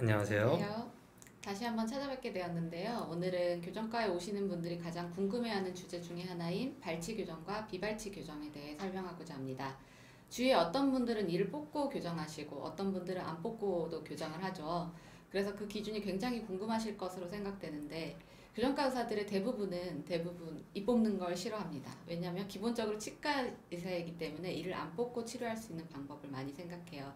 안녕하세요. 안녕하세요. 다시 한번 찾아뵙게 되었는데요. 오늘은 교정과에 오시는 분들이 가장 궁금해하는 주제 중에 하나인 발치 교정과 비발치 교정에 대해 설명하고자 합니다. 주위에 어떤 분들은 이를 뽑고 교정하시고 어떤 분들은 안 뽑고도 교정을 하죠. 그래서 그 기준이 굉장히 궁금하실 것으로 생각되는데 교정과 의사들의 대부분 이 뽑는 걸 싫어합니다. 왜냐하면 기본적으로 치과 의사이기 때문에 이를 안 뽑고 치료할 수 있는 방법을 많이 생각해요.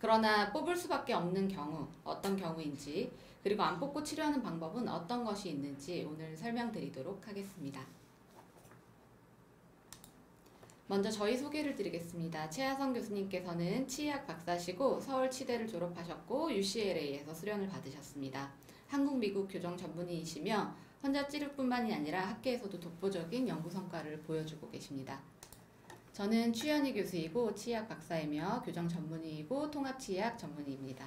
그러나 뽑을 수밖에 없는 경우, 어떤 경우인지, 그리고 안 뽑고 치료하는 방법은 어떤 것이 있는지 오늘 설명드리도록 하겠습니다. 먼저 저희 소개를 드리겠습니다. 최하성 교수님께서는 치의학 박사시고 서울치대를 졸업하셨고 UCLA에서 수련을 받으셨습니다. 한국, 미국 교정 전문의이시며 환자 치료뿐만이 아니라 학계에서도 독보적인 연구 성과를 보여주고 계십니다. 저는 추현희 교수이고 치의학 박사이며 교정 전문의이고 통합치의학 전문의입니다.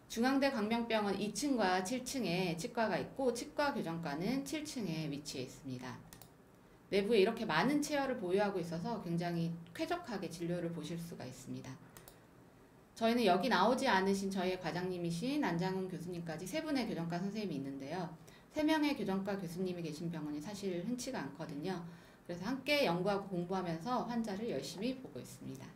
중앙대 광명병원 2층과 7층에 치과가 있고 치과 교정과는 7층에 위치해 있습니다. 내부에 이렇게 많은 체어를 보유하고 있어서 굉장히 쾌적하게 진료를 보실 수가 있습니다. 저희는 여기 나오지 않으신 저희의 과장님이신 안장훈 교수님까지 세 분의 교정과 선생님이 있는데요. 3명의 교정과 교수님이 계신 병원이 사실 흔치가 않거든요. 그래서 함께 연구하고 공부하면서 환자를 열심히 보고 있습니다.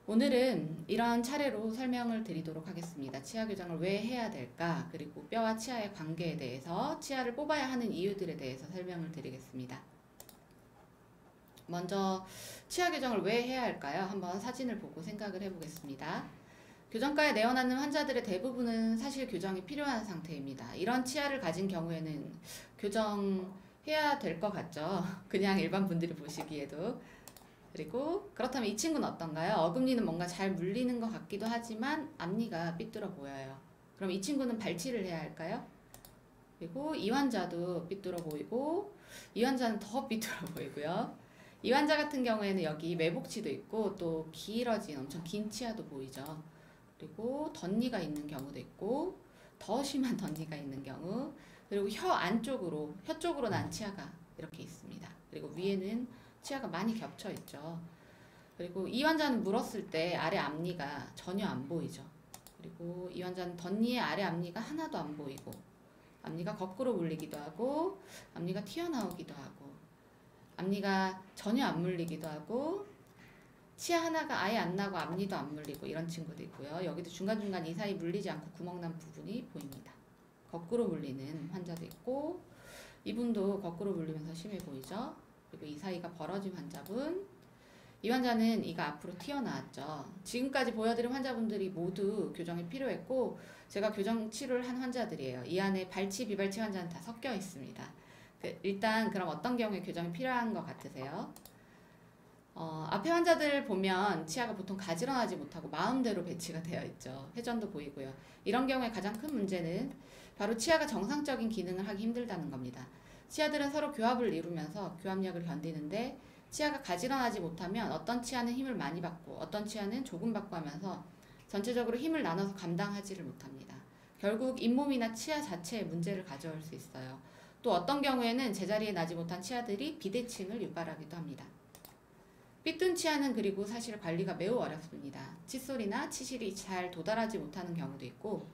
오늘은 이런 차례로 설명을 드리도록 하겠습니다. 치아 교정을 왜 해야 될까? 그리고 뼈와 치아의 관계에 대해서 치아를 뽑아야 하는 이유들에 대해서 설명을 드리겠습니다. 먼저 치아 교정을 왜 해야 할까요? 한번 사진을 보고 생각을 해보겠습니다. 교정과에 내원하는 환자들의 대부분은 사실 교정이 필요한 상태입니다. 이런 치아를 가진 경우에는 교정해야 될 것 같죠? 그냥 일반 분들이 보시기에도. 그리고 그렇다면 이 친구는 어떤가요? 어금니는 뭔가 잘 물리는 것 같기도 하지만 앞니가 삐뚤어 보여요. 그럼 이 친구는 발치를 해야 할까요? 그리고 이 환자도 삐뚤어 보이고 이 환자는 더 삐뚤어 보이고요. 이 환자 같은 경우에는 여기 매복치도 있고 또 길어진 엄청 긴 치아도 보이죠. 그리고 덧니가 있는 경우도 있고 더 심한 덧니가 있는 경우, 그리고 혀 쪽으로 난 치아가 이렇게 있습니다. 그리고 위에는 치아가 많이 겹쳐 있죠. 그리고 이 환자는 물었을 때 아래 앞니가 전혀 안 보이죠. 그리고 이 환자는 덧니의 아래 앞니가 하나도 안 보이고 앞니가 거꾸로 물리기도 하고 앞니가 튀어나오기도 하고 앞니가 전혀 안 물리기도 하고 치아 하나가 아예 안 나고 앞니도 안 물리고 이런 친구도 있고요. 여기도 중간중간 이 사이 물리지 않고 구멍 난 부분이 보입니다. 거꾸로 물리는 환자도 있고 이분도 거꾸로 물리면서 심해 보이죠. 그리고 이 사이가 벌어진 환자분, 이 환자는 이가 앞으로 튀어나왔죠. 지금까지 보여드린 환자분들이 모두 교정이 필요했고 제가 교정 치료를 한 환자들이에요. 이 안에 발치, 비발치 환자는 다 섞여 있습니다. 일단 그럼 어떤 경우에 교정이 필요한 것 같으세요? 앞에 환자들 보면 치아가 보통 가지런하지 못하고 마음대로 배치가 되어 있죠. 회전도 보이고요. 이런 경우에 가장 큰 문제는 바로 치아가 정상적인 기능을 하기 힘들다는 겁니다. 치아들은 서로 교합을 이루면서 교합력을 견디는데 치아가 가지런하지 못하면 어떤 치아는 힘을 많이 받고 어떤 치아는 조금 받고 하면서 전체적으로 힘을 나눠서 감당하지를 못합니다. 결국 잇몸이나 치아 자체에 문제를 가져올 수 있어요. 또 어떤 경우에는 제자리에 나지 못한 치아들이 비대칭을 유발하기도 합니다. 삐뚤 치아는 그리고 사실 관리가 매우 어렵습니다. 칫솔이나 치실이 잘 도달하지 못하는 경우도 있고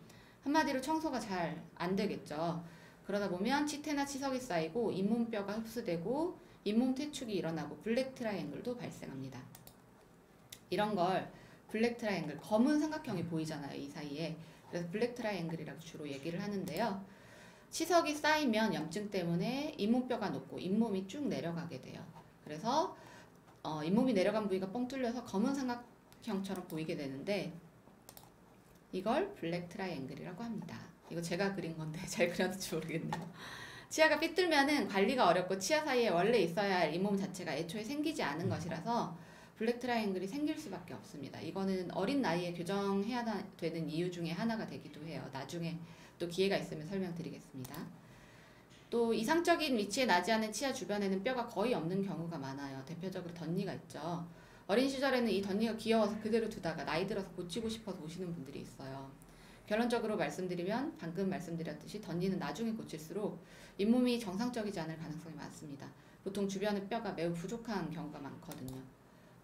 한마디로 청소가 잘 안 되겠죠. 그러다 보면 치태나 치석이 쌓이고 잇몸뼈가 흡수되고 잇몸 퇴축이 일어나고 블랙 트라이앵글도 발생합니다. 이런 걸 블랙 트라이앵글, 검은 삼각형이 보이잖아요, 이 사이에. 그래서 블랙 트라이앵글이라고 주로 얘기를 하는데요. 치석이 쌓이면 염증 때문에 잇몸뼈가 높고 잇몸이 쭉 내려가게 돼요. 그래서 잇몸이 내려간 부위가 뻥 뚫려서 검은 삼각형처럼 보이게 되는데 이걸 블랙 트라이앵글이라고 합니다. 이거 제가 그린 건데 잘 그렸는지 모르겠네요. 치아가 삐뚤면은 관리가 어렵고 치아 사이에 원래 있어야 할 잇몸 자체가 애초에 생기지 않은 것이라서 블랙 트라이앵글이 생길 수밖에 없습니다. 이거는 어린 나이에 교정해야 되는 이유 중에 하나가 되기도 해요. 나중에 또 기회가 있으면 설명드리겠습니다. 또 이상적인 위치에 나지 않은 치아 주변에는 뼈가 거의 없는 경우가 많아요. 대표적으로 덧니가 있죠. 어린 시절에는 이 덧니가 귀여워서 그대로 두다가 나이 들어서 고치고 싶어서 오시는 분들이 있어요. 결론적으로 말씀드리면 방금 말씀드렸듯이 덧니는 나중에 고칠수록 잇몸이 정상적이지 않을 가능성이 많습니다. 보통 주변의 뼈가 매우 부족한 경우가 많거든요.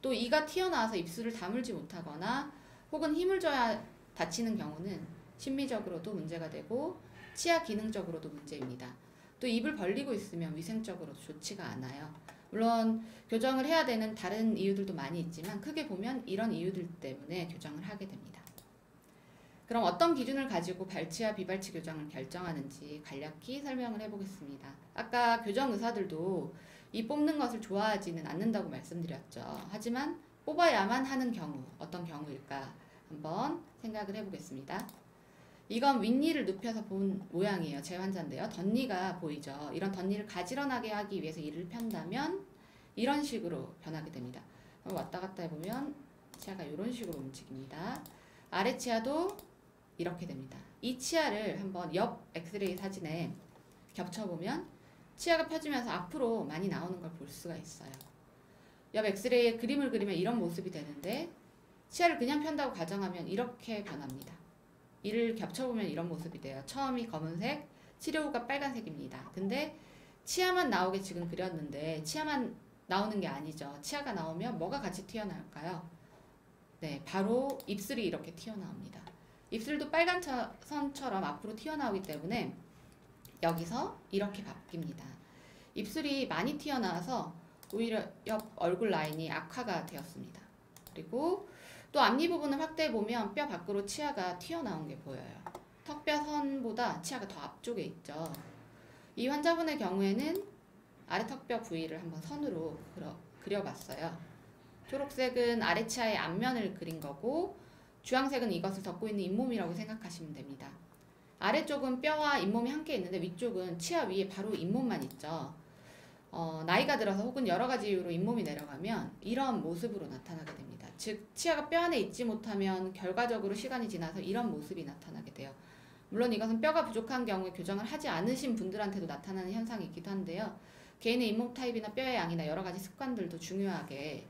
또 이가 튀어나와서 입술을 다물지 못하거나 혹은 힘을 줘야 다치는 경우는 심미적으로도 문제가 되고 치아 기능적으로도 문제입니다. 또 입을 벌리고 있으면 위생적으로 좋지가 않아요. 물론 교정을 해야 되는 다른 이유들도 많이 있지만 크게 보면 이런 이유들 때문에 교정을 하게 됩니다. 그럼 어떤 기준을 가지고 발치와 비발치 교정을 결정하는지 간략히 설명을 해보겠습니다. 아까 교정 의사들도 이 뽑는 것을 좋아하지는 않는다고 말씀드렸죠. 하지만 뽑아야만 하는 경우, 어떤 경우일까 한번 생각을 해보겠습니다. 이건 윗니를 눕혀서 본 모양이에요. 제 환자인데요. 덧니가 보이죠. 이런 덧니를 가지런하게 하기 위해서 이를 편다면 이런 식으로 변하게 됩니다. 왔다 갔다 해보면 치아가 이런 식으로 움직입니다. 아래 치아도 이렇게 됩니다. 이 치아를 한번 옆 엑스레이 사진에 겹쳐보면 치아가 펴지면서 앞으로 많이 나오는 걸 볼 수가 있어요. 옆 엑스레이에 그림을 그리면 이런 모습이 되는데 치아를 그냥 편다고 가정하면 이렇게 변합니다. 이를 겹쳐보면 이런 모습이 돼요. 처음이 검은색, 치료 후가 빨간색입니다. 근데 치아만 나오게 지금 그렸는데 치아만 나오는 게 아니죠. 치아가 나오면 뭐가 같이 튀어나올까요? 네, 바로 입술이 이렇게 튀어나옵니다. 입술도 빨간 선처럼 앞으로 튀어나오기 때문에 여기서 이렇게 바뀝니다. 입술이 많이 튀어나와서 오히려 옆 얼굴 라인이 악화가 되었습니다. 그리고 또 앞니 부분을 확대해 보면 뼈 밖으로 치아가 튀어나온 게 보여요. 턱뼈 선보다 치아가 더 앞쪽에 있죠. 이 환자분의 경우에는 아래 턱뼈 부위를 한번 선으로 그려봤어요. 초록색은 아래 치아의 앞면을 그린 거고 주황색은 이것을 덮고 있는 잇몸이라고 생각하시면 됩니다. 아래쪽은 뼈와 잇몸이 함께 있는데 위쪽은 치아 위에 바로 잇몸만 있죠. 나이가 들어서 혹은 여러 가지 이유로 잇몸이 내려가면 이런 모습으로 나타나게 됩니다. 즉 치아가 뼈 안에 있지 못하면 결과적으로 시간이 지나서 이런 모습이 나타나게 돼요. 물론 이것은 뼈가 부족한 경우에 교정을 하지 않으신 분들한테도 나타나는 현상이 있기도 한데요. 개인의 잇몸 타입이나 뼈의 양이나 여러 가지 습관들도 중요하게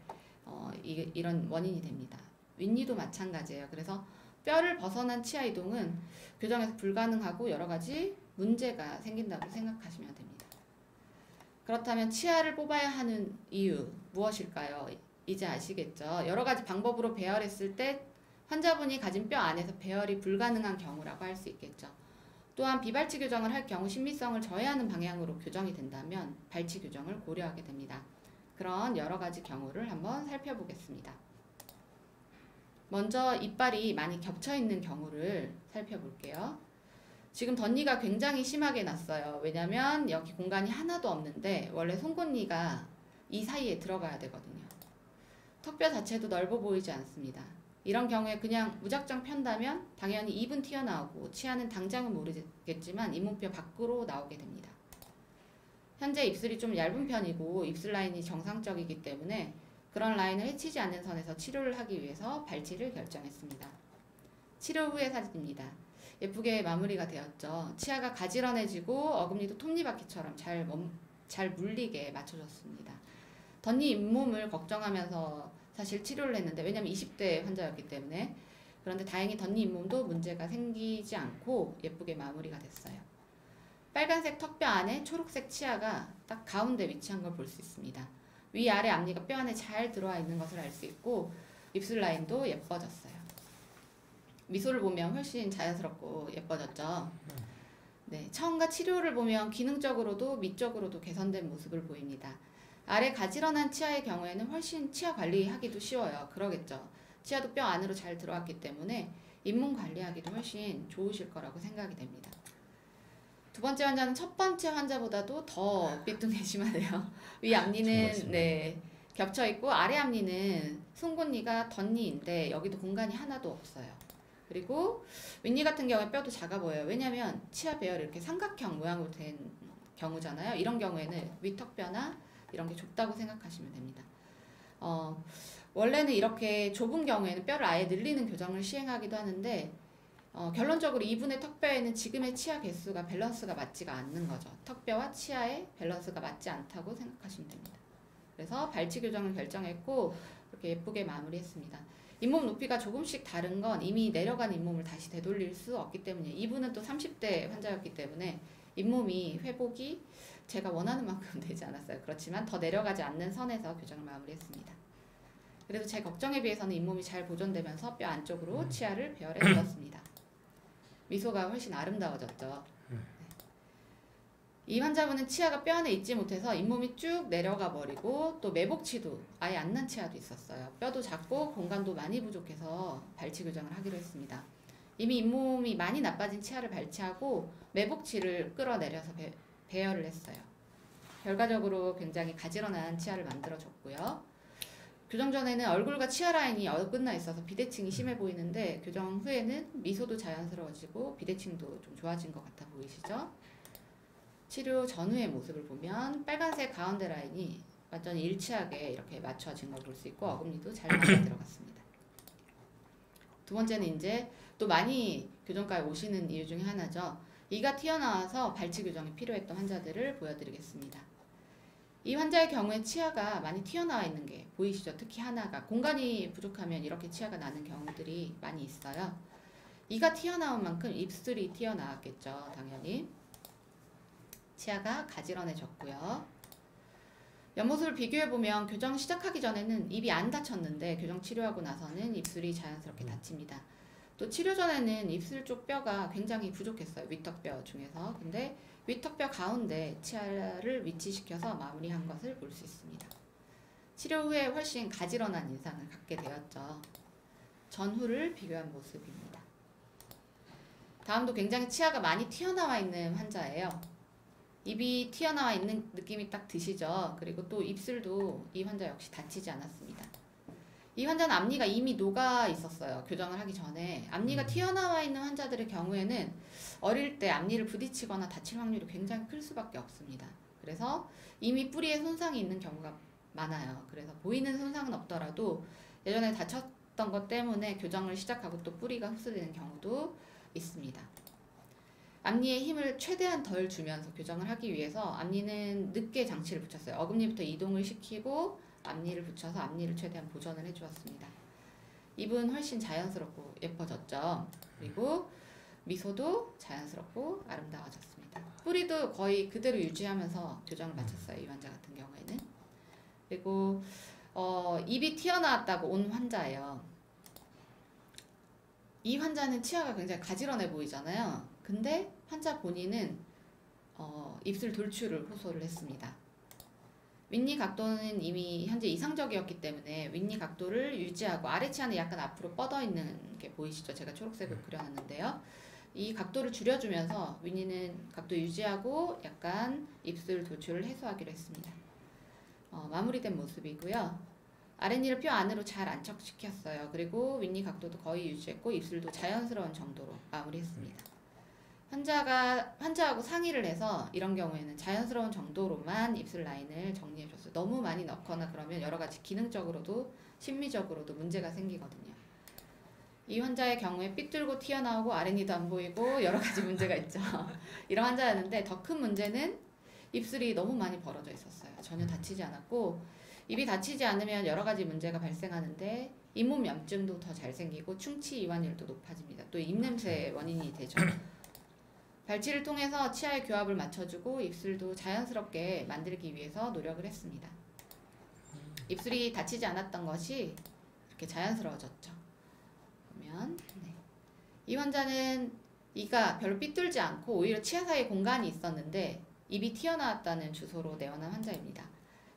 이런 원인이 됩니다. 윗니도 마찬가지예요. 그래서 뼈를 벗어난 치아 이동은 교정에서 불가능하고 여러 가지 문제가 생긴다고 생각하시면 됩니다. 그렇다면 치아를 뽑아야 하는 이유 무엇일까요? 이제 아시겠죠? 여러 가지 방법으로 배열했을 때 환자분이 가진 뼈 안에서 배열이 불가능한 경우라고 할 수 있겠죠. 또한 비발치 교정을 할 경우 신미성을 저해하는 방향으로 교정이 된다면 발치 교정을 고려하게 됩니다. 그런 여러 가지 경우를 한번 살펴보겠습니다. 먼저 이빨이 많이 겹쳐 있는 경우를 살펴볼게요. 지금 덧니가 굉장히 심하게 났어요. 왜냐면 여기 공간이 하나도 없는데 원래 송곳니가 이 사이에 들어가야 되거든요. 턱뼈 자체도 넓어 보이지 않습니다. 이런 경우에 그냥 무작정 편다면 당연히 입은 튀어나오고 치아는 당장은 모르겠지만 잇몸뼈 밖으로 나오게 됩니다. 현재 입술이 좀 얇은 편이고 입술 라인이 정상적이기 때문에 그런 라인을 해치지 않는 선에서 치료를 하기 위해서 발치를 결정했습니다. 치료 후의 사진입니다. 예쁘게 마무리가 되었죠. 치아가 가지런해지고 어금니도 톱니바퀴처럼 잘 물리게 맞춰졌습니다. 덧니 잇몸을 걱정하면서 사실 치료를 했는데 왜냐면 20대 환자였기 때문에 그런데 다행히 덧니 잇몸도 문제가 생기지 않고 예쁘게 마무리가 됐어요. 빨간색 턱뼈 안에 초록색 치아가 딱 가운데 위치한 걸 볼 수 있습니다. 위아래 앞니가 뼈 안에 잘 들어와 있는 것을 알 수 있고 입술 라인도 예뻐졌어요. 미소를 보면 훨씬 자연스럽고 예뻐졌죠. 네, 처음과 치료를 보면 기능적으로도 미적으로도 개선된 모습을 보입니다. 아래 가지런한 치아의 경우에는 훨씬 치아 관리하기도 쉬워요. 그러겠죠. 치아도 뼈 안으로 잘 들어왔기 때문에 잇몸 관리하기도 훨씬 좋으실 거라고 생각이 됩니다. 두 번째 환자는 첫 번째 환자보다도 더 삐뚤해지만해요. 위 앞니는 네, 겹쳐 있고 아래 앞니는 송곳니가 덧니인데 여기도 공간이 하나도 없어요. 그리고 윗니 같은 경우에 뼈도 작아 보여요. 왜냐하면 치아 배열이 이렇게 삼각형 모양으로 된 경우잖아요. 이런 경우에는 위턱뼈나 이런 게 좁다고 생각하시면 됩니다. 원래는 이렇게 좁은 경우에는 뼈를 아예 늘리는 교정을 시행하기도 하는데 결론적으로 이분의 턱뼈에는 지금의 치아 개수가 밸런스가 맞지가 않는 거죠. 턱뼈와 치아의 밸런스가 맞지 않다고 생각하시면 됩니다. 그래서 발치 교정을 결정했고 이렇게 예쁘게 마무리했습니다. 잇몸 높이가 조금씩 다른 건 이미 내려간 잇몸을 다시 되돌릴 수 없기 때문이에요. 이분은 또 30대 환자였기 때문에 잇몸이 회복이 제가 원하는 만큼 되지 않았어요. 그렇지만 더 내려가지 않는 선에서 교정을 마무리했습니다. 그래도 제 걱정에 비해서는 잇몸이 잘 보존되면서 뼈 안쪽으로 치아를 배열해 주었습니다. 미소가 훨씬 아름다워졌죠. 이 환자분은 치아가 뼈 안에 있지 못해서 잇몸이 쭉 내려가 버리고 또 매복치도 아예 안 난 치아도 있었어요. 뼈도 작고 공간도 많이 부족해서 발치 교정을 하기로 했습니다. 이미 잇몸이 많이 나빠진 치아를 발치하고 매복치를 끌어내려서 배열을 했어요. 결과적으로 굉장히 가지런한 치아를 만들어줬고요. 교정 전에는 얼굴과 치아 라인이 어긋나 있어서 비대칭이 심해 보이는데 교정 후에는 미소도 자연스러워지고 비대칭도 좀 좋아진 것 같아 보이시죠? 치료 전후의 모습을 보면 빨간색 가운데 라인이 완전히 일치하게 이렇게 맞춰진 걸 볼 수 있고 어금니도 잘 맞아 들어갔습니다. 두 번째는 이제 또 많이 교정과에 오시는 이유 중에 하나죠. 이가 튀어나와서 발치 교정이 필요했던 환자들을 보여드리겠습니다. 이 환자의 경우에 치아가 많이 튀어나와 있는 게 보이시죠? 특히 하나가 공간이 부족하면 이렇게 치아가 나는 경우들이 많이 있어요. 이가 튀어나온 만큼 입술이 튀어나왔겠죠. 당연히. 치아가 가지런해졌고요. 옆모습을 비교해보면 교정 시작하기 전에는 입이 안 다쳤는데 교정 치료하고 나서는 입술이 자연스럽게 닫힙니다. 또 치료 전에는 입술 쪽 뼈가 굉장히 부족했어요. 위턱뼈 중에서. 근데 위턱뼈 가운데 치아를 위치시켜서 마무리한 것을 볼 수 있습니다. 치료 후에 훨씬 가지런한 인상을 갖게 되었죠. 전후를 비교한 모습입니다. 다음도 굉장히 치아가 많이 튀어나와 있는 환자예요. 입이 튀어나와 있는 느낌이 딱 드시죠? 그리고 또 입술도 이 환자 역시 다치지 않았습니다. 이 환자는 앞니가 이미 녹아 있었어요. 교정을 하기 전에. 앞니가 튀어나와 있는 환자들의 경우에는 어릴 때 앞니를 부딪히거나 다칠 확률이 굉장히 클 수밖에 없습니다. 그래서 이미 뿌리에 손상이 있는 경우가 많아요. 그래서 보이는 손상은 없더라도 예전에 다쳤던 것 때문에 교정을 시작하고 또 뿌리가 흡수되는 경우도 있습니다. 앞니에 힘을 최대한 덜 주면서 교정을 하기 위해서 앞니는 늦게 장치를 붙였어요. 어금니부터 이동을 시키고 앞니를 붙여서 앞니를 최대한 보존을 해주었습니다. 입은 훨씬 자연스럽고 예뻐졌죠. 그리고 미소도 자연스럽고 아름다워졌습니다. 뿌리도 거의 그대로 유지하면서 교정을 마쳤어요. 이 환자 같은 경우에는. 그리고 입이 튀어나왔다고 온 환자예요. 이 환자는 치아가 굉장히 가지런해 보이잖아요. 근데 환자 본인은 입술 돌출을 호소를 했습니다. 윗니 각도는 이미 현재 이상적이었기 때문에 윗니 각도를 유지하고 아래 치아는 약간 앞으로 뻗어 있는 게 보이시죠? 제가 초록색으로 그려놨는데요. 이 각도를 줄여주면서 윗니는 각도 유지하고 약간 입술 돌출을 해소하기로 했습니다. 마무리된 모습이고요. 아랫니를 뼈 안으로 잘 안착시켰어요. 그리고 윗니 각도도 거의 유지했고 입술도 자연스러운 정도로 마무리했습니다. 환자하고 상의를 해서 이런 경우에는 자연스러운 정도로만 입술 라인을 정리해줬어요. 너무 많이 넣거나 그러면 여러 가지 기능적으로도 심미적으로도 문제가 생기거든요. 이 환자의 경우에 삐뚤고 튀어나오고 아랫니도 안 보이고 여러 가지 문제가 있죠. 이런 환자였는데 더 큰 문제는 입술이 너무 많이 벌어져 있었어요. 전혀 다치지 않았고 입이 다치지 않으면 여러 가지 문제가 발생하는데 잇몸 염증도 더 잘 생기고 충치 이완율도 높아집니다. 또 입냄새 원인이 되죠. 발치를 통해서 치아의 교합을 맞춰주고 입술도 자연스럽게 만들기 위해서 노력을 했습니다. 입술이 다치지 않았던 것이 이렇게 자연스러워졌죠. 보면 이 환자는 이가 별로 삐뚤지 않고 오히려 치아 사이에 공간이 있었는데 입이 튀어나왔다는 주소로 내원한 환자입니다.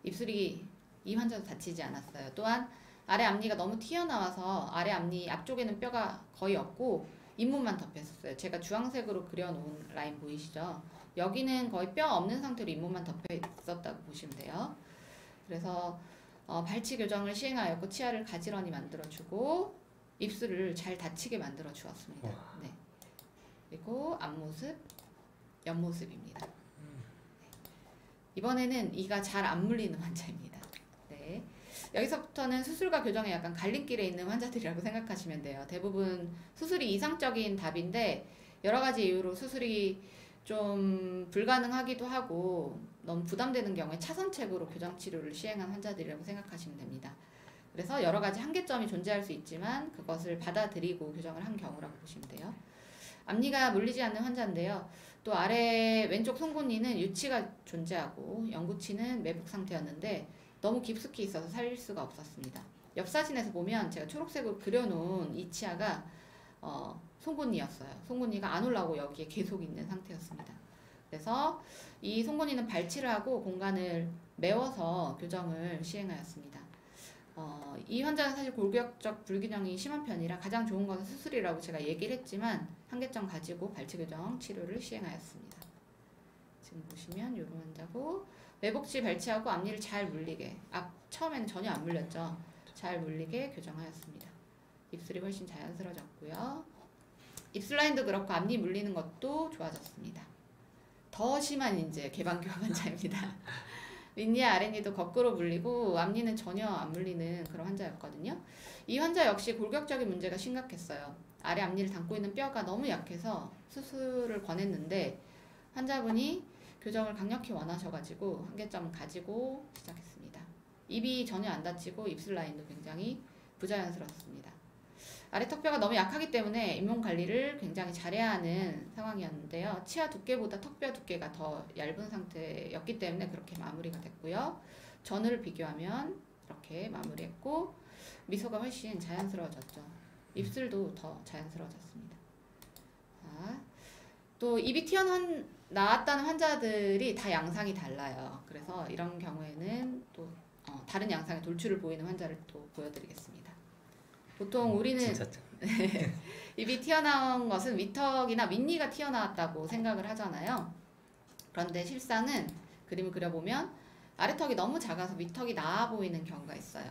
입술이 이 환자도 다치지 않았어요. 또한 아래 앞니가 너무 튀어나와서 아래 앞니 앞쪽에는 뼈가 거의 없고 잇몸만 덮였었어요. 제가 주황색으로 그려놓은 라인 보이시죠? 여기는 거의 뼈 없는 상태로 잇몸만 덮여 있었다고 보시면 돼요. 그래서 발치 교정을 시행하였고 치아를 가지런히 만들어주고 입술을 잘 닫히게 만들어 주었습니다. 네. 그리고 앞모습, 옆모습입니다. 이번에는 이가 잘 안 물리는 환자입니다. 네. 여기서부터는 수술과 교정에 약간 갈림길에 있는 환자들이라고 생각하시면 돼요. 대부분 수술이 이상적인 답인데 여러 가지 이유로 수술이 좀 불가능하기도 하고 너무 부담되는 경우에 차선책으로 교정 치료를 시행한 환자들이라고 생각하시면 됩니다. 그래서 여러 가지 한계점이 존재할 수 있지만 그것을 받아들이고 교정을 한 경우라고 보시면 돼요. 앞니가 물리지 않는 환자인데요. 또 아래 왼쪽 송곳니는 유치가 존재하고 영구치는 매복 상태였는데 너무 깊숙이 있어서 살릴 수가 없었습니다. 옆 사진에서 보면 제가 초록색으로 그려놓은 이 치아가 송곳니였어요. 송곳니가 안 올라오고 여기에 계속 있는 상태였습니다. 그래서 이 송곳니는 발치를 하고 공간을 메워서 교정을 시행하였습니다. 이 환자는 사실 골격적 불균형이 심한 편이라 가장 좋은 것은 수술이라고 제가 얘기를 했지만 한계점 가지고 발치 교정 치료를 시행하였습니다. 지금 보시면 이런 환자고 매복치 발치하고 앞니를 잘 물리게 처음에는 전혀 안 물렸죠. 잘 물리게 교정하였습니다. 입술이 훨씬 자연스러워졌고요. 입술 라인도 그렇고 앞니 물리는 것도 좋아졌습니다. 더 심한 이제 개방교합 환자입니다. 윗니와 아랫니도 거꾸로 물리고 앞니는 전혀 안 물리는 그런 환자였거든요. 이 환자 역시 골격적인 문제가 심각했어요. 아래 앞니를 담고 있는 뼈가 너무 약해서 수술을 권했는데 환자분이 교정을 강력히 원하셔가지고 한계점 가지고 시작했습니다. 입이 전혀 안 다치고 입술 라인도 굉장히 부자연스럽습니다. 아래 턱뼈가 너무 약하기 때문에 잇몸 관리를 굉장히 잘해야 하는 상황이었는데요. 치아 두께보다 턱뼈 두께가 더 얇은 상태였기 때문에 그렇게 마무리가 됐고요. 전후를 비교하면 이렇게 마무리했고 미소가 훨씬 자연스러워졌죠. 입술도 더 자연스러워졌습니다. 자, 또 입이 튀어나왔다는 환자들이 다 양상이 달라요. 그래서 이런 경우에는 또 다른 양상의 돌출을 보이는 환자를 또 보여드리겠습니다. 보통 우리는 입이 튀어나온 것은 윗턱이나 윗니가 튀어나왔다고 생각을 하잖아요. 그런데 실상은 그림을 그려보면 아래턱이 너무 작아서 윗턱이 나아 보이는 경우가 있어요.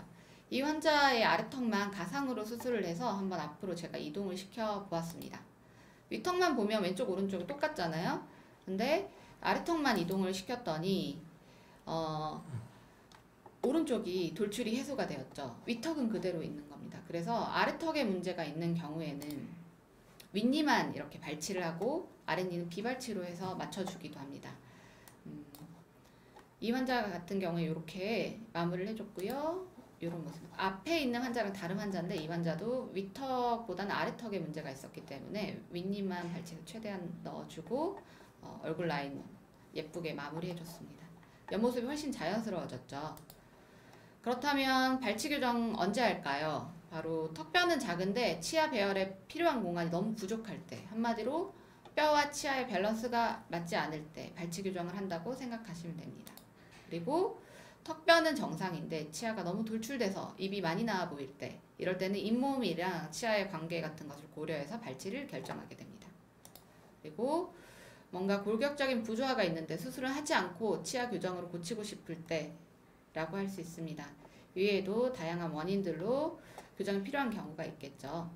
이 환자의 아래턱만 가상으로 수술을 해서 한번 앞으로 제가 이동을 시켜 보았습니다. 윗턱만 보면 왼쪽 오른쪽이 똑같잖아요. 근데 아래턱만 이동을 시켰더니 오른쪽이 돌출이 해소가 되었죠. 윗턱은 그대로 있는 겁니다. 그래서 아래턱에 문제가 있는 경우에는 윗니만 이렇게 발치를 하고 아랫니는 비발치로 해서 맞춰주기도 합니다. 이 환자 같은 경우에 이렇게 마무리를 해줬고요. 이런 모습. 앞에 있는 환자랑 다른 환자인데 이 환자도 윗턱보다는 아래턱에 문제가 있었기 때문에 윗니만 발치를 최대한 넣어주고 얼굴 라인 예쁘게 마무리해줬습니다. 옆모습이 훨씬 자연스러워졌죠. 그렇다면 발치 교정 언제 할까요? 바로 턱뼈는 작은데 치아 배열에 필요한 공간이 너무 부족할 때, 한마디로 뼈와 치아의 밸런스가 맞지 않을 때 발치 교정을 한다고 생각하시면 됩니다. 그리고 턱뼈는 정상인데 치아가 너무 돌출돼서 입이 많이 나와 보일 때, 이럴 때는 잇몸이랑 치아의 관계 같은 것을 고려해서 발치를 결정하게 됩니다. 그리고 뭔가 골격적인 부조화가 있는데 수술을 하지 않고 치아 교정으로 고치고 싶을 때 라고 할 수 있습니다. 이외에도 다양한 원인들로 교정이 필요한 경우가 있겠죠.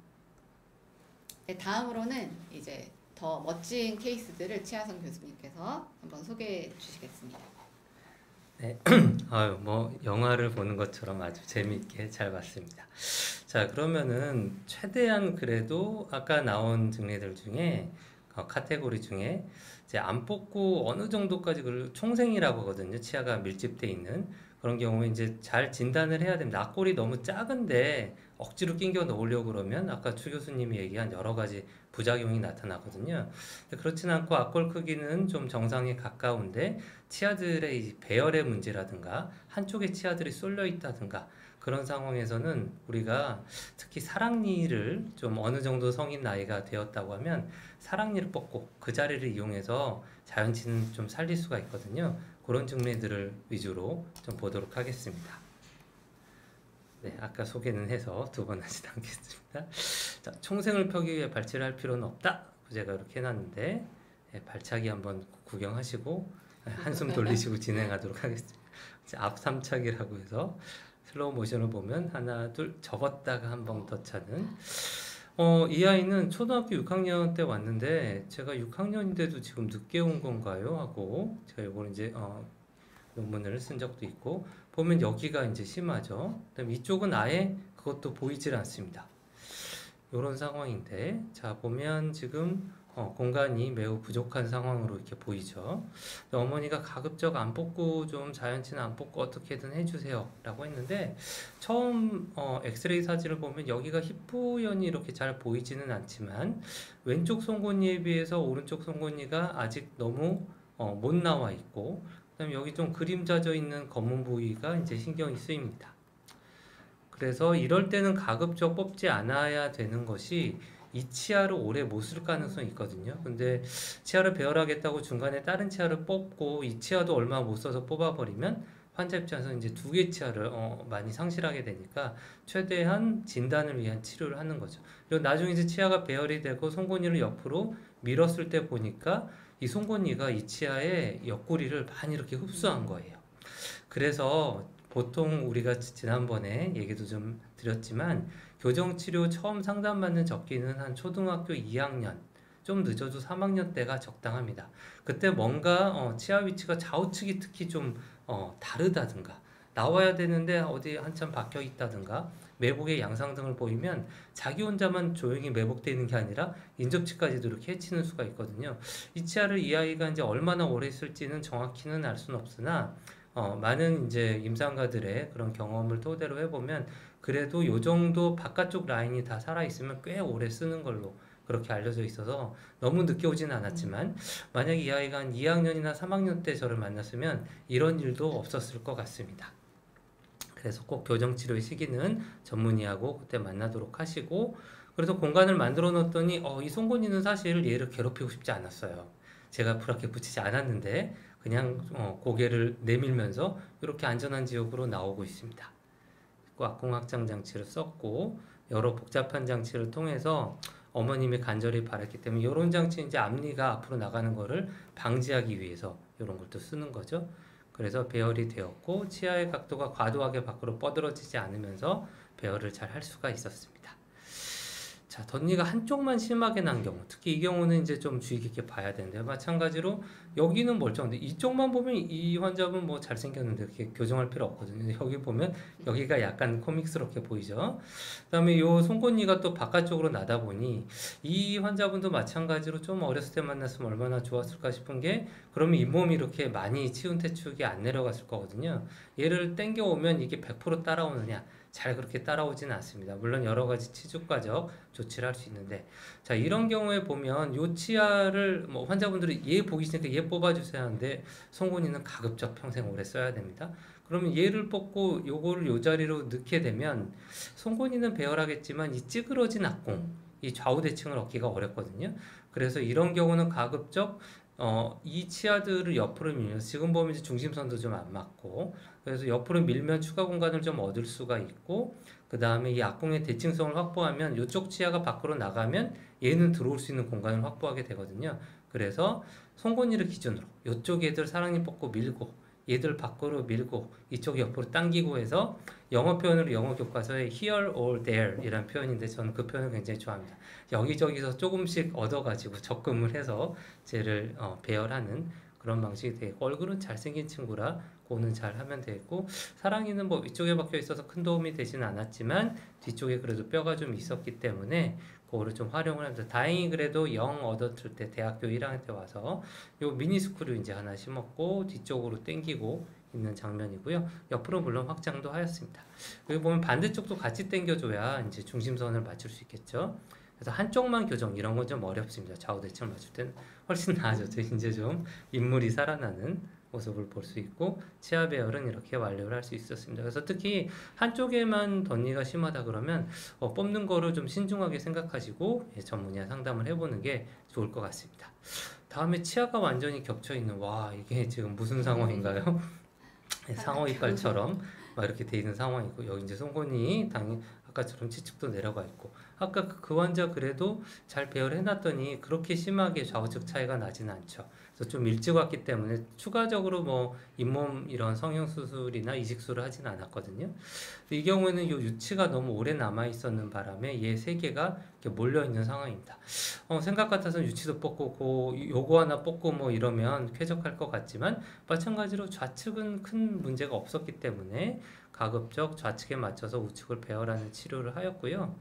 네, 다음으로는 이제 더 멋진 케이스들을 치하성 교수님께서 한번 소개해 주시겠습니다. 네, 뭐 영화를 보는 것처럼 아주 재미있게 잘 봤습니다. 자, 그러면은 최대한 그래도 아까 나온 증례들 중에 카테고리 중에 이제 안 뽑고 어느 정도까지 그 총생이라고 하거든요. 치아가 밀집돼 있는 그런 경우에 이제 잘 진단을 해야 됩니다. 앞골이 너무 작은데 억지로 끼겨 넣으려고 그러면 아까 추 교수님이 얘기한 여러 가지 부작용이 나타나거든요. 그렇진 않고 앞골 크기는 좀 정상에 가까운데 치아들의 이 배열의 문제라든가 한쪽에 치아들이 쏠려 있다든가 그런 상황에서는 우리가 특히 사랑니를 좀 어느 정도 성인 나이가 되었다고 하면 사랑니를 뽑고 그 자리를 이용해서 자연치는 좀 살릴 수가 있거든요. 그런 증례들을 위주로 좀 보도록 하겠습니다. 네, 아까 소개는 해서 두 번 하지 않겠습니다. 자, 총생을 펴기 위해 발치를 할 필요는 없다. 제가 이렇게 해놨는데 발차기 한번 구경하시고 한숨 돌리시고 진행하도록 하겠습니다. 앞 삼차기라고 해서 슬로우 모션을 보면 하나, 둘 접었다가 한 번 더 차는 이 아이는 초등학교 6학년 때 왔는데 제가 6학년인데도 지금 늦게 온 건가요? 하고 제가 이거는 이제 논문을 쓴 적도 있고 보면 여기가 이제 심하죠. 그다음에 이쪽은 아예 그것도 보이질 않습니다. 이런 상황인데 자 보면 지금 공간이 매우 부족한 상황으로 이렇게 보이죠. 어머니가 가급적 안 뽑고 좀 자연치는 안 뽑고 어떻게든 해주세요 라고 했는데 처음 엑스레이 사진을 보면 여기가 힙부연이 이렇게 잘 보이지는 않지만 왼쪽 송곳니에 비해서 오른쪽 송곳니가 아직 너무 못 나와 있고 그다음에 여기 좀 그림자져 있는 검은 부위가 이제 신경이 쓰입니다. 그래서 이럴 때는 가급적 뽑지 않아야 되는 것이 이 치아를 오래 못 쓸 가능성이 있거든요. 근데 치아를 배열하겠다고 중간에 다른 치아를 뽑고 이 치아도 얼마 못 써서 뽑아버리면 환자 입장에서 이제 두 개 치아를 많이 상실하게 되니까 최대한 진단을 위한 치료를 하는 거죠. 그리고 나중에 이제 치아가 배열이 되고 송곳니를 옆으로 밀었을 때 보니까 이 송곳니가 이 치아의 옆구리를 많이 이렇게 흡수한 거예요. 그래서 보통 우리가 지난번에 얘기도 좀 드렸지만 교정치료 처음 상담받는 적기는 한 초등학교 2학년, 좀 늦어도 3학년 때가 적당합니다. 그때 뭔가 치아 위치가 좌우측이 특히 좀 다르다든가 나와야 되는데 어디 한참 박혀 있다든가 매복의 양상 등을 보이면 자기 혼자만 조용히 매복되어 있는 게 아니라 인접치까지도 이렇게 해치는 수가 있거든요. 이 치아를 이 아이가 이제 얼마나 오래 쓸지는 정확히는 알 수는 없으나 많은 이제 임상가들의 그런 경험을 토대로 해보면 그래도 요 정도 바깥쪽 라인이 다 살아있으면 꽤 오래 쓰는 걸로 그렇게 알려져 있어서 너무 늦게 오진 않았지만 만약 이 아이가 한 2학년이나 3학년 때 저를 만났으면 이런 일도 없었을 것 같습니다. 그래서 꼭 교정치료의 시기는 전문의하고 그때 만나도록 하시고 그래서 공간을 만들어 놨더니 이 송곳니는 사실 얘를 괴롭히고 싶지 않았어요. 제가 브라켓 붙이지 않았는데 그냥 고개를 내밀면서 이렇게 안전한 지역으로 나오고 있습니다. 악궁 확장 장치를 썼고 여러 복잡한 장치를 통해서 어머님이 간절히 바랐기 때문에 이런 장치 이제 앞니가 앞으로 나가는 거를 방지하기 위해서 이런 걸 또 쓰는 거죠. 그래서 배열이 되었고 치아의 각도가 과도하게 밖으로 뻗어지지 않으면서 배열을 잘 할 수가 있었습니다. 자, 덧니가 한쪽만 심하게 난 경우, 특히 이 경우는 이제 좀 주의 깊게 봐야 되는데요. 마찬가지로 여기는 멀쩡한데 이쪽만 보면 이 환자분 뭐 잘생겼는데 그렇게 교정할 필요 없거든요. 여기 보면 여기가 약간 코믹스럽게 보이죠. 그다음에 이 송곳니가 또 바깥쪽으로 나다 보니 이 환자분도 마찬가지로 좀 어렸을 때 만났으면 얼마나 좋았을까 싶은 게 그러면 잇몸이 이렇게 많이 치운 태축이 안 내려갔을 거거든요. 얘를 당겨 오면 이게 100% 따라오느냐? 잘 그렇게 따라오지는 않습니다. 물론 여러 가지 치주과적 조치를 할 수 있는데, 자, 이런 경우에 보면 요 치아를 뭐 환자분들이 얘 보기 싫으니까 얘 뽑아주세요 하는데 송곳니는 가급적 평생 오래 써야 됩니다. 그러면 얘를 뽑고 요거를 요 자리로 넣게 되면 송곳니는 배열하겠지만 이 찌그러진 악공, 이 좌우 대칭을 얻기가 어렵거든요. 그래서 이런 경우는 가급적 이 치아들을 옆으로 밀면서 지금 보면 이제 중심선도 좀 안 맞고 그래서 옆으로 밀면 추가 공간을 좀 얻을 수가 있고 그 다음에 이 악공의 대칭성을 확보하면 이쪽 치아가 밖으로 나가면 얘는 들어올 수 있는 공간을 확보하게 되거든요. 그래서 송곳니를 기준으로 이쪽 애들 사랑니 뽑고 밀고 얘들 밖으로 밀고 이쪽 옆으로 당기고 해서 영어 표현으로 영어 교과서에 here or there 이란 표현인데 저는 그 표현을 굉장히 좋아합니다. 여기저기서 조금씩 얻어가지고 적금을 해서 쟤를 배열하는 그런 방식이 되고 얼굴은 잘생긴 친구라 그거는 잘 하면 되고 사랑니는 뭐 위쪽에 박혀 있어서 큰 도움이 되지는 않았지만 뒤쪽에 그래도 뼈가 좀 있었기 때문에 그거를 좀 활용을 합니다. 다행히 그래도 영 얻었을 때 대학교 1학년 때 와서 요 미니스크류 이제 하나 심었고 뒤쪽으로 당기고 있는 장면이고요. 옆으로 물론 확장도 하였습니다. 여기 보면 반대쪽도 같이 당겨줘야 이제 중심선을 맞출 수 있겠죠. 그래서 한쪽만 교정 이런 건 좀 어렵습니다. 좌우 대칭을 맞출 때는 훨씬 나아졌죠. 이제 좀 인물이 살아나는 모습을 볼 수 있고 치아 배열은 이렇게 완료를 할 수 있었습니다. 그래서 특히 한쪽에만 덧니가 심하다 그러면 뽑는 거를 좀 신중하게 생각하시고 전문의와 상담을 해보는 게 좋을 것 같습니다. 다음에 치아가 완전히 겹쳐 있는 와 이게 지금 무슨 상황인가요? 상어 이빨처럼 막 이렇게 돼 있는 상황이고 여기 이제 송곳니 당연히 아까처럼 치측도 내려가 있고 아까 그 환자 그래도 잘 배열해놨더니 그렇게 심하게 좌우측 차이가 나지는 않죠. 그래서 좀 일찍 왔기 때문에 추가적으로 뭐 잇몸 이런 성형수술이나 이식술을 하진 않았거든요. 이 경우에는 요 유치가 너무 오래 남아 있었는 바람에 얘 세 개가 이렇게 몰려 있는 상황입니다. 생각 같아서 유치도 뽑고 요거 하나 뽑고 뭐 이러면 쾌적할 것 같지만 마찬가지로 좌측은 큰 문제가 없었기 때문에 가급적 좌측에 맞춰서 우측을 배열하는 치료를 하였고요.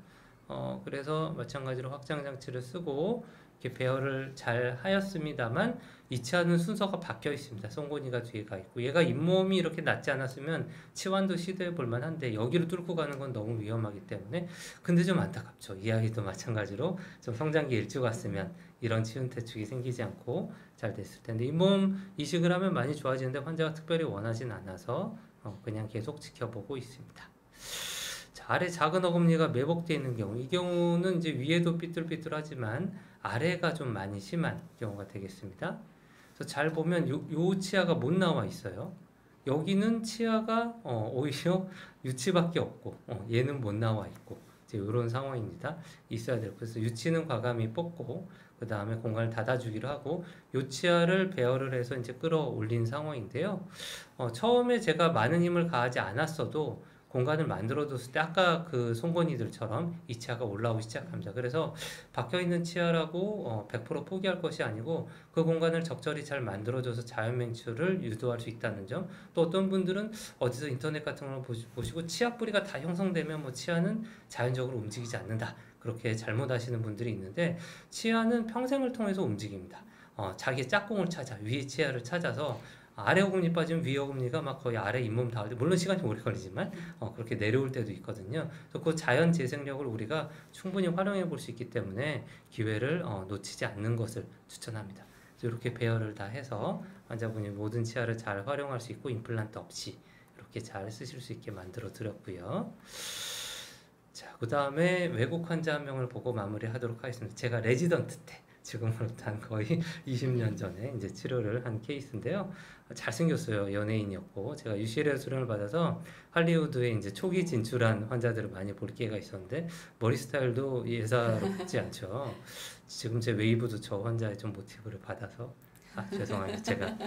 그래서 마찬가지로 확장 장치를 쓰고 이렇게 배열을 잘 하였습니다만 이 치아는 순서가 바뀌어 있습니다. 송곳니가 뒤에 가 있고 얘가 잇몸이 이렇게 낮지 않았으면 치환도 시도해 볼 만한데 여기로 뚫고 가는 건 너무 위험하기 때문에 근데 좀 안타깝죠. 이 아이도 마찬가지로 좀 성장기 일찍 왔으면 이런 치운 태축이 생기지 않고 잘 됐을 텐데 잇몸 이식을 하면 많이 좋아지는데 환자가 특별히 원하진 않아서 그냥 계속 지켜보고 있습니다. 자, 아래 작은 어금니가 매복되어 있는 경우, 이 경우는 이제 위에도 삐뚤삐뚤하지만 아래가 좀 많이 심한 경우가 되겠습니다. 그래서 잘 보면 요 치아가 못 나와 있어요. 여기는 치아가 오히려 유치밖에 없고 얘는 못 나와 있고 이제 이런 상황입니다. 있어야 되고 그래서 유치는 과감히 뽑고 그 다음에 공간을 닫아주기로 하고 요 치아를 배열을 해서 이제 끌어올린 상황인데요. 처음에 제가 많은 힘을 가하지 않았어도 공간을 만들어뒀을 때 아까 그 송곳니들처럼 이 치아가 올라오기 시작합니다. 그래서 박혀있는 치아라고 100% 포기할 것이 아니고 그 공간을 적절히 잘 만들어줘서 자연 맹출을 유도할 수 있다는 점. 또 어떤 분들은 어디서 인터넷 같은 걸 보시고 치아 뿌리가 다 형성되면 뭐 치아는 자연적으로 움직이지 않는다. 그렇게 잘못하시는 분들이 있는데 치아는 평생을 통해서 움직입니다. 자기 짝꿍을 찾아 위의 치아를 찾아서 아래 어금니 빠지면 위 어금니가 막 거의 아래 잇몸 닿을 때 물론 시간이 오래 걸리지만 그렇게 내려올 때도 있거든요. 그래서 그 자연 재생력을 우리가 충분히 활용해 볼 수 있기 때문에 기회를 놓치지 않는 것을 추천합니다. 이렇게 배열을 다 해서 환자분이 모든 치아를 잘 활용할 수 있고 임플란트 없이 이렇게 잘 쓰실 수 있게 만들어 드렸고요. 자, 그 다음에 외국 환자 한 명을 보고 마무리하도록 하겠습니다. 제가 레지던트 때 지금으로부터 한 거의 20년 전에 이제 치료를 한 케이스인데요. 잘생겼어요. 연예인이었고 제가 UCL에서 수련을 받아서 할리우드에 이제 초기 진출한 환자들을 많이 볼 기회가 있었는데 머리 스타일도 예사롭지 않죠. 지금 제 웨이브도 저 환자의 좀 모티브를 받아서 죄송합니다. 제가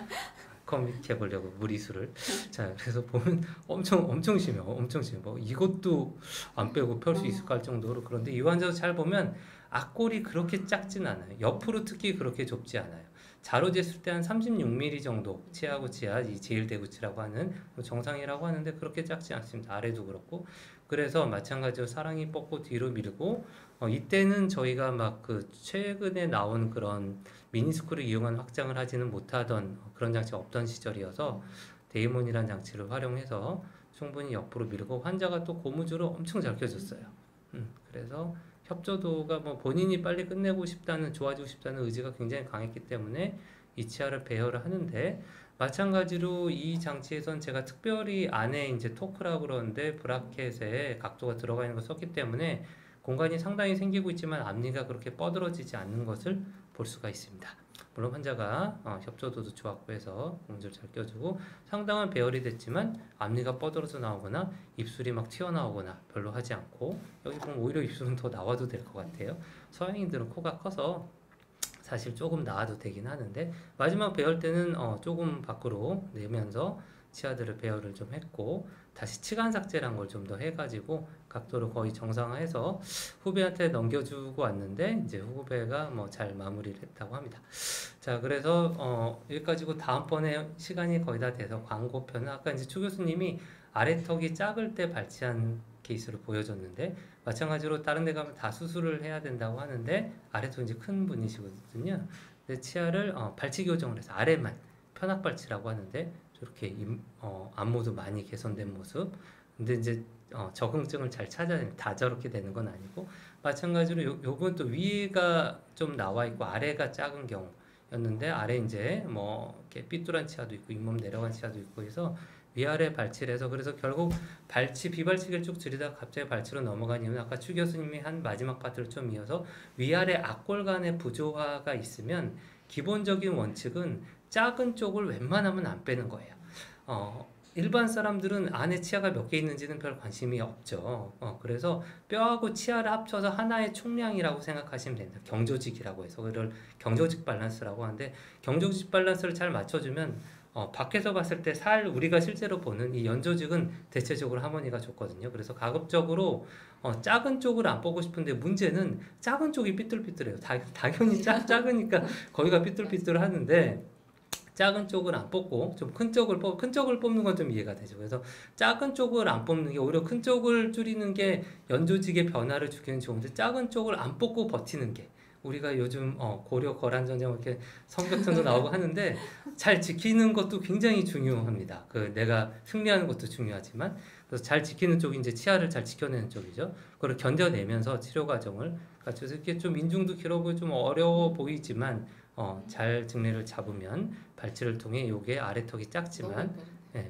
커밋해 보려고 무리수를. 자, 그래서 보면 엄청 심해요. 엄청 심해. 뭐 이것도 안 빼고 펼 수 있을까 할 정도로. 그런데 이 환자도 잘 보면 앞골이 그렇게 작진 않아요. 옆으로 특히 그렇게 좁지 않아요. 자로 쟀을 때 한 36mm 정도 치아하고 치아, 이 제일대구치라고 하는 정상이라고 하는데 그렇게 작지 않습니다. 아래도 그렇고. 그래서 마찬가지로 사랑니 뻗고 뒤로 밀고 이때는 저희가 막 그 최근에 나온 그런 미니스크를 이용한 확장을 하지는 못하던 그런 장치가 없던 시절이어서 데이몬이라는 장치를 활용해서 충분히 옆으로 밀고 환자가 또 고무줄을 엄청 잘 껴줬어요. 그래서 협조도가 뭐 본인이 빨리 끝내고 싶다는 좋아지고 싶다는 의지가 굉장히 강했기 때문에 이 치아를 배열을 하는데 마찬가지로 이 장치에선 제가 특별히 안에 이제 토크라고 그러는데 브라켓에 각도가 들어가 있는 걸 썼기 때문에 공간이 상당히 생기고 있지만 앞니가 그렇게 뻗어지지 않는 것을 볼 수가 있습니다. 물론 환자가 협조도도 좋았고 해서 고무줄 잘 껴주고 상당한 배열이 됐지만 앞니가 뻗어져 나오거나 입술이 막 튀어나오거나 별로 하지 않고 여기 보면 오히려 입술은 더 나와도 될 것 같아요. 서양인들은 코가 커서 사실 조금 나와도 되긴 하는데 마지막 배열 때는 조금 밖으로 내면서 치아들을 배열을 좀 했고 다시 치간 삭제란 걸 좀 더 해가지고 각도를 거의 정상화해서 후배한테 넘겨주고 왔는데 이제 후배가 뭐 잘 마무리를 했다고 합니다. 자, 그래서 여기까지고 다음번에 시간이 거의 다 돼서 광고편은 아까 이제 추 교수님이 아래턱이 작을 때 발치한 케이스를 보여줬는데 마찬가지로 다른 데 가면 다 수술을 해야 된다고 하는데 아래턱 이제 큰 분이시거든요. 근데 치아를 발치 교정을 해서 아래만 편악 발치라고 하는데 이렇게 안모도 많이 개선된 모습. 근데 이제 적응증을 잘 찾아야 다 저렇게 되는 건 아니고 마찬가지로 요건 또 위가 좀 나와 있고 아래가 작은 경우였는데 아래 이제 뭐 이렇게 삐뚤한 치아도 있고 잇몸 내려간 치아도 있고 해서 위아래 발치를 해서 그래서 결국 발치 비발치기를 쭉 줄이다가 갑자기 발치로 넘어간 이유는 아까 추 교수님이 한 마지막 파트를 좀 이어서 위아래 앞골 간의 부조화가 있으면 기본적인 원칙은 작은 쪽을 웬만하면 안 빼는 거예요. 일반 사람들은 안에 치아가 몇 개 있는지는 별 관심이 없죠. 그래서 뼈하고 치아를 합쳐서 하나의 총량이라고 생각하시면 됩니다. 경조직이라고 해서 그걸 경조직 밸런스라고 하는데 경조직 밸런스를 잘 맞춰주면 밖에서 봤을 때 우리가 실제로 보는 이 연조직은 대체적으로 하모니가 좋거든요. 그래서 가급적으로 작은 쪽을 안 뽑고 싶은데 문제는 작은 쪽이 삐뚤삐뚤해요. 당연히 작으니까 거기가 삐뚤삐뚤하는데 작은 쪽을 안 뽑고 좀 큰 쪽을 뽑는 건 좀 이해가 되죠. 그래서 작은 쪽을 안 뽑는 게 오히려 큰 쪽을 줄이는 게 연조직의 변화를 주기는 좋은데 작은 쪽을 안 뽑고 버티는 게 우리가 요즘 고려 거란 전쟁 이렇게 성격전도 나오고 하는데 잘 지키는 것도 굉장히 중요합니다. 내가 승리하는 것도 중요하지만 그래서 잘 지키는 쪽이 이제 치아를 잘 지켜내는 쪽이죠. 그걸 견뎌내면서 치료 과정을 그래서 이렇게 좀 인중도 길어 보이고 좀 어려워 보이지만 잘 증례를 잡으면 발치를 통해 요게 아래턱이 작지만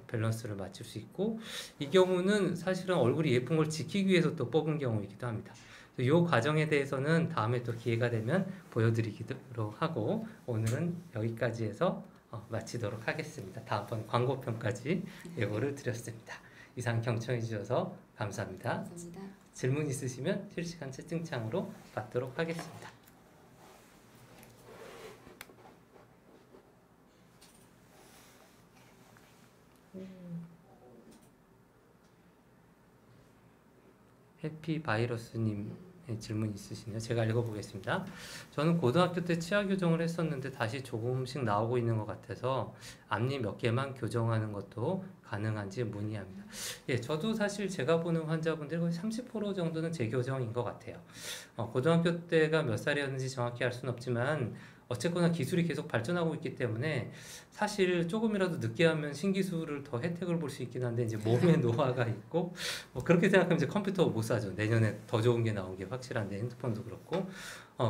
밸런스를 맞출 수 있고 이 경우는 사실은 얼굴이 예쁜 걸 지키기 위해서 또 뽑은 경우이기도 합니다. 이 과정에 대해서는 다음에 또 기회가 되면 보여드리도록 하고 오늘은 여기까지 해서 마치도록 하겠습니다. 다음번 광고편까지 예고를 드렸습니다. 이상 경청해 주셔서 감사합니다. 감사합니다. 질문 있으시면 실시간 채팅창으로 받도록 하겠습니다. 해피바이러스님 질문 있으시네요. 제가 읽어보겠습니다. 저는 고등학교 때 치아 교정을 했었는데 다시 조금씩 나오고 있는 것 같아서 앞니 몇 개만 교정하는 것도 가능한지 문의합니다. 예, 저도 사실 제가 보는 환자분들 거의 30% 정도는 재교정인 것 같아요. 고등학교 때가 몇 살이었는지 정확히 알 수는 없지만 어쨌거나 기술이 계속 발전하고 있기 때문에 사실 조금이라도 늦게 하면 신기술을 더 혜택을 볼 수 있긴 한데 이제 몸에 노화가 있고 뭐 그렇게 생각하면 이제 컴퓨터 못 사죠. 내년에 더 좋은 게 나온 게 확실한데 핸드폰도 그렇고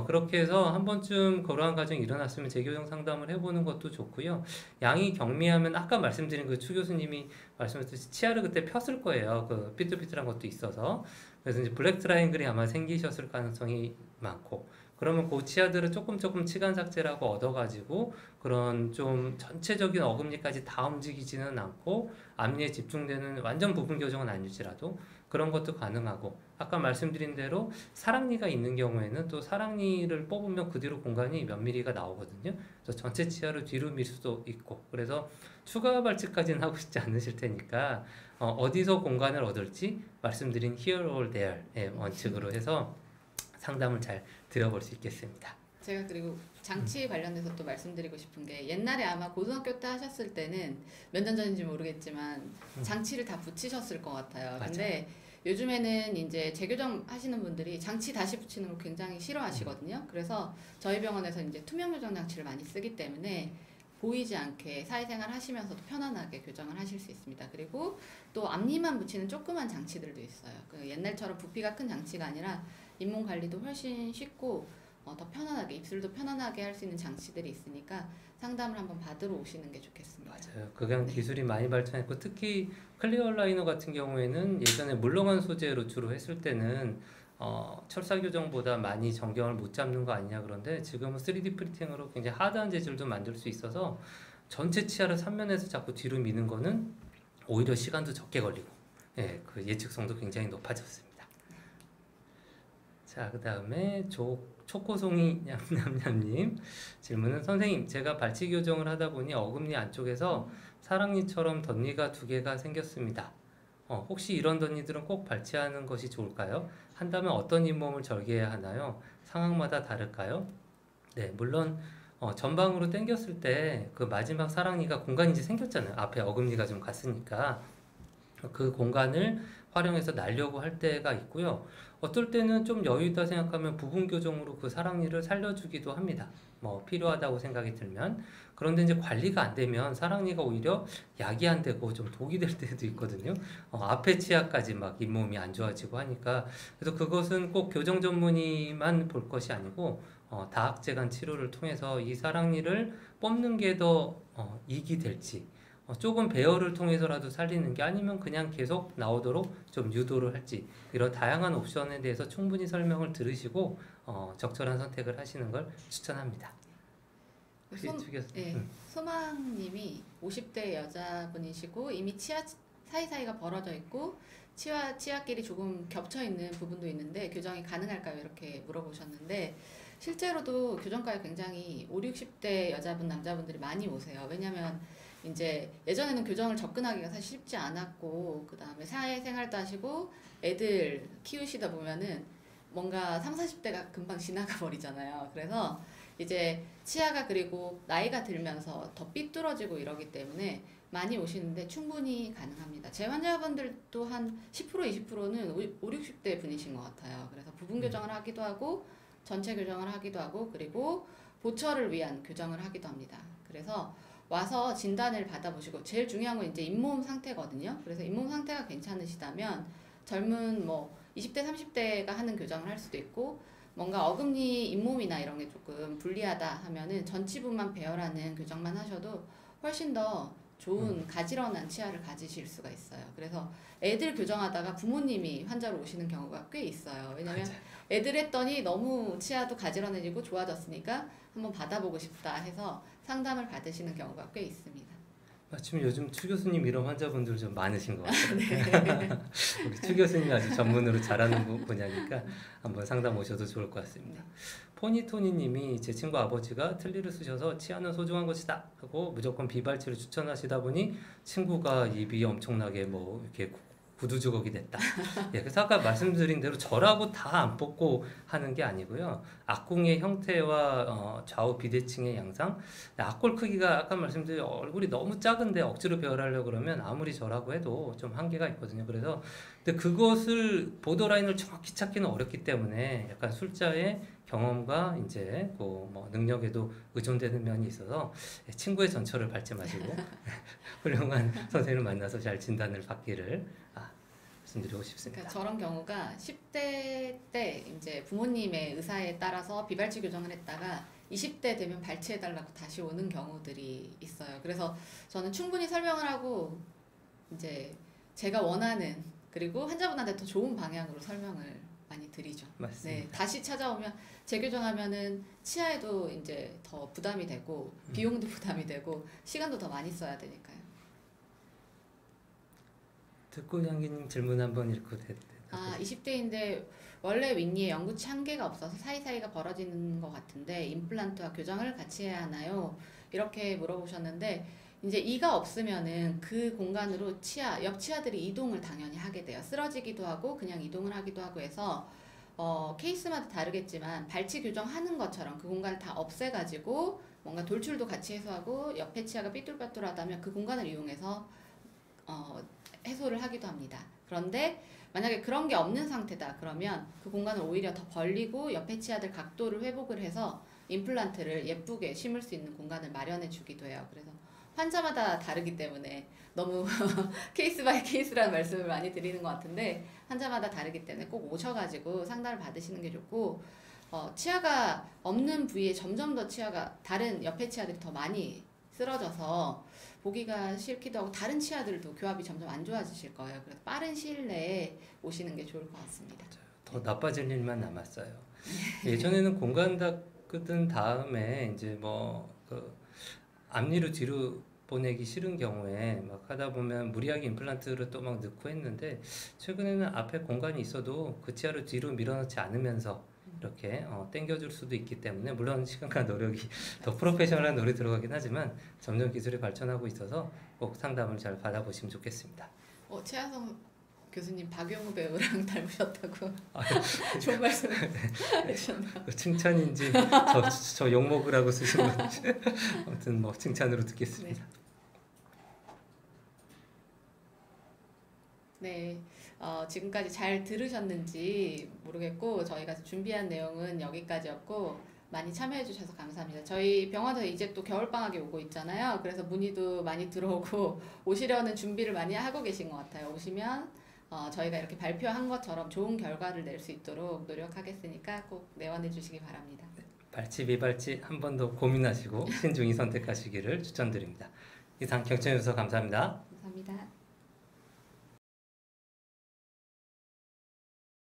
그렇게 해서 한 번쯤 그러한 과정이 일어났으면 재교정 상담을 해보는 것도 좋고요. 양이 경미하면 아까 말씀드린 그 추 교수님이 말씀하셨듯이 치아를 그때 폈을 거예요. 그 삐뚤삐뚤한 것도 있어서 그래서 이제 블랙 트라이앵글이 아마 생기셨을 가능성이 많고 그러면 그 치아들을 조금 치간 삭제라고 얻어가지고 그런 좀 전체적인 어금니까지 다 움직이지는 않고 앞니에 집중되는 완전 부분 교정은 아닐지라도 그런 것도 가능하고 아까 말씀드린 대로 사랑니가 있는 경우에는 또 사랑니를 뽑으면 그 뒤로 공간이 몇 미리가 나오거든요. 그래서 전체 치아를 뒤로 밀 수도 있고 그래서 추가 발치까지는 하고 싶지 않으실 테니까 어디서 공간을 얻을지 말씀드린 here or there의 원칙으로 해서 상담을 잘 드려볼 수 있겠습니다. 제가 그리고 장치 관련해서 또 말씀드리고 싶은 게 옛날에 아마 고등학교 때 하셨을 때는 몇 년 전인지 모르겠지만 장치를 다 붙이셨을 것 같아요. 맞아. 근데 요즘에는 이제 재교정 하시는 분들이 장치 다시 붙이는 걸 굉장히 싫어하시거든요. 그래서 저희 병원에서 이제 투명 교정 장치를 많이 쓰기 때문에 보이지 않게 사회생활 하시면서도 편안하게 교정을 하실 수 있습니다. 그리고 또 앞니만 붙이는 조그만 장치들도 있어요. 그 옛날처럼 부피가 큰 장치가 아니라 잇몸 관리도 훨씬 쉽고 더 편안하게 입술도 편안하게 할 수 있는 장치들이 있으니까 상담을 한번 받으러 오시는 게 좋겠습니다. 맞아요. 그냥 기술이 많이 발전했고 특히 클리어 라이너 같은 경우에는 예전에 물렁한 소재로 주로 했을 때는 철사 교정보다 많이 정경을 못 잡는 거 아니냐 그런데 지금은 3D 프린팅으로 굉장히 하드한 재질도 만들 수 있어서 전체 치아를 3면에서 자꾸 뒤로 미는 거는 오히려 시간도 적게 걸리고 그 예측성도 굉장히 높아졌습니다. 자, 그 다음에 초코송이 냠냠냠님 질문은 선생님 제가 발치 교정을 하다 보니 어금니 안쪽에서 사랑니처럼 덧니가 2개가 생겼습니다. 혹시 이런 덧니들은 꼭 발치하는 것이 좋을까요? 한다면 어떤 잇몸을 절개해야 하나요? 상황마다 다를까요? 네, 물론 전방으로 당겼을 때 그 마지막 사랑니가 공간이 이제 생겼잖아요. 앞에 어금니가 좀 갔으니까 그 공간을 활용해서 날려고 할 때가 있고요. 어떨 때는 좀 여유 있다 생각하면 부분 교정으로 그 사랑니를 살려주기도 합니다. 뭐 필요하다고 생각이 들면. 그런데 이제 관리가 안 되면 사랑니가 오히려 약이 안 되고 좀 독이 될 때도 있거든요. 앞에 치아까지 막 잇몸이 안 좋아지고 하니까 그래서 그것은 꼭 교정 전문의만 볼 것이 아니고 다학제간 치료를 통해서 이 사랑니를 뽑는 게 더 이익이 될지 조금 배열을 통해서라도 살리는 게 아니면 그냥 계속 나오도록 좀 유도를 할지 이런 다양한 옵션에 대해서 충분히 설명을 들으시고 적절한 선택을 하시는 걸 추천합니다. 소망님이 50대 여자분이시고 이미 치아 사이사이가 벌어져 있고 치아끼리 조금 겹쳐 있는 부분도 있는데 교정이 가능할까요? 이렇게 물어보셨는데 실제로도 교정과에 굉장히 5, 60대 여자분, 남자분들이 많이 오세요. 왜냐면 이제 예전에는 교정을 접근하기가 사실 쉽지 않았고 그 다음에 사회생활도 하시고 애들 키우시다 보면은 뭔가 30, 40대가 금방 지나가 버리잖아요. 그래서 이제 치아가 그리고 나이가 들면서 더 삐뚤어지고 이러기 때문에 많이 오시는데 충분히 가능합니다. 제 환자분들도 한 10%, 20%는 5, 60대 분이신 것 같아요. 그래서 부분 교정을 하기도 하고 전체 교정을 하기도 하고 그리고 보철을 위한 교정을 하기도 합니다. 그래서 와서 진단을 받아보시고 제일 중요한 건 이제 잇몸 상태거든요. 그래서 잇몸 상태가 괜찮으시다면 젊은 뭐 20대, 30대가 하는 교정을 할 수도 있고 뭔가 어금니 잇몸이나 이런 게 조금 불리하다 하면은 전치부만 배열하는 교정만 하셔도 훨씬 더 좋은 가지런한 치아를 가지실 수가 있어요. 그래서 애들 교정하다가 부모님이 환자로 오시는 경우가 꽤 있어요. 왜냐면 맞아요. 애들 했더니 너무 치아도 가지런해지고 좋아졌으니까 한번 받아보고 싶다 해서 상담을 받으시는 경우가 꽤 있습니다. 마침 요즘 추 교수님 이런 환자분들 좀 많으신 것 같아요. 네. 우리 추 교수님이 아주 전문으로 잘하는 분야니까 한번 상담 오셔도 좋을 것 같습니다. 포니토니님이 제 친구 아버지가 틀니를 쓰셔서 치아는 소중한 것이다 하고 무조건 비발치를 추천하시다 보니 친구가 입이 엄청나게 뭐 이렇게 구두주걱이 됐다. 예, 그래서 아까 말씀드린 대로 저라고 다 안 뽑고 하는 게 아니고요. 악궁의 형태와 좌우 비대칭의 양상, 악골 크기가 아까 말씀드린 얼굴이 너무 작은데 억지로 배열하려고 그러면 아무리 저라고 해도 좀 한계가 있거든요. 그래서 근데 그것을 보더라인을 정확히 찾기는 어렵기 때문에 약간 술자의 경험과 이제 그 능력에도 의존되는 면이 있어서 친구의 전철을 밟지 마시고 훌륭한 선생님을 만나서 잘 진단을 받기를 말씀드리고 싶습니다. 그러니까 저런 경우가 10대 때 이제 부모님의 의사에 따라서 비발치 교정을 했다가 20대 되면 발치해달라고 다시 오는 경우들이 있어요. 그래서 저는 충분히 설명을 하고 이제 제가 원하는 그리고 환자분한테 더 좋은 방향으로 설명을 많이 드리죠. 맞습니다. 네, 다시 찾아오면 재교정하면은 치아에도 이제 더 부담이 되고 비용도 부담이 되고 시간도 더 많이 써야 되니까요. 듣고 향기님 질문 한번 읽고 20대인데 원래 윗니에 영구치 한 개가 없어서 사이사이가 벌어지는 것 같은데 임플란트와 교정을 같이 해야 하나요? 이렇게 물어보셨는데 이제 이가 없으면은 그 공간으로 옆 치아들이 이동을 당연히 하게 돼요. 쓰러지기도 하고 그냥 이동을 하기도 하고 해서 케이스마다 다르겠지만 발치 교정하는 것처럼 그 공간을 다 없애가지고 뭔가 돌출도 같이 해소하고 옆에 치아가 삐뚤빼뚤하다면 그 공간을 이용해서 해소를 하기도 합니다. 그런데 만약에 그런 게 없는 상태다 그러면 그 공간을 오히려 더 벌리고 옆에 치아들 각도를 회복을 해서 임플란트를 예쁘게 심을 수 있는 공간을 마련해 주기도 해요. 그래서 환자마다 다르기 때문에 너무 케이스 바이 케이스라는 말씀을 많이 드리는 것 같은데 환자마다 다르기 때문에 꼭 오셔가지고 상담을 받으시는 게 좋고 치아가 없는 부위에 점점 더 다른 옆에 치아들이 더 많이 쓰러져서 보기가 싫기도 하고 다른 치아들도 교합이 점점 안 좋아지실 거예요. 그래서 빠른 시일 내에 오시는 게 좋을 것 같습니다. 더 나빠질 일만 남았어요. 예전에는 공간 닦은 다음에 이제 앞니로 뒤로 보내기 싫은 경우에 막 하다 보면 무리하게 임플란트를 또 막 넣고 했는데 최근에는 앞에 공간이 있어도 그 치아를 뒤로 밀어넣지 않으면서 이렇게 당겨줄 수도 있기 때문에 물론 시간과 노력이 더 프로페셔널한 노력이 들어가긴 하지만 점점 기술이 발전하고 있어서 꼭 상담을 잘 받아보시면 좋겠습니다. 최하성 교수님 박용우 배우랑 닮으셨다고 좋은 말씀 해주셨네요. 칭찬인지 저 욕먹으라고 쓰신 건지 아무튼 칭찬으로 듣겠습니다. 네. 지금까지 잘 들으셨는지 모르겠고 저희가 준비한 내용은 여기까지였고 많이 참여해 주셔서 감사합니다. 저희 병원에서 이제 또 겨울방학이 오고 있잖아요. 그래서 문의도 많이 들어오고 오시려는 준비를 많이 하고 계신 것 같아요. 오시면 저희가 이렇게 발표한 것처럼 좋은 결과를 낼 수 있도록 노력하겠으니까 꼭 내원해 주시기 바랍니다. 발치 비발치 한 번 더 고민하시고 신중히 선택하시기를 추천드립니다. 이상 경청해 주셔서 감사합니다. 감사합니다.